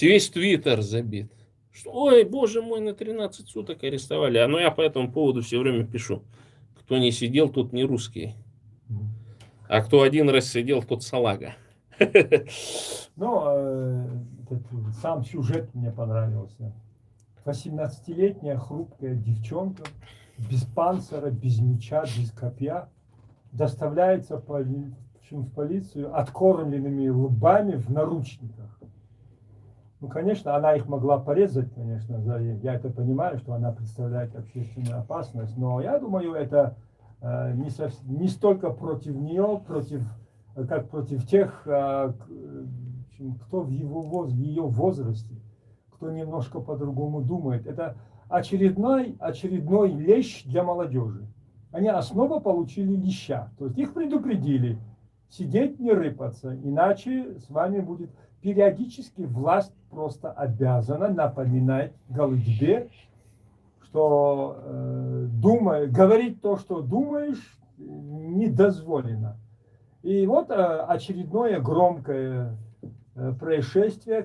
Весь Твиттер забит. Что, ой, боже мой, на 13 суток арестовали. А ну я по этому поводу все время пишу. Кто не сидел, тот не русский. А кто один раз сидел, тот салага. Ну, сам сюжет мне понравился. 18-летняя хрупкая девчонка, без панцира, без меча, без копья, доставляется в полицию откормленными лбами в наручниках. Ну, конечно, она их могла порезать, конечно, я это понимаю, что она представляет общественную опасность, но я думаю, это не столько против нее, как против тех, кто в ее возрасте, кто немножко по-другому думает. Это очередной лещ для молодежи. Они снова получили леща, то есть их предупредили, сидеть не рыпаться, иначе с вами будет... Периодически власть просто обязана напоминать голытьбе, что говорить то, что думаешь, не дозволено. И вот очередное громкое происшествие,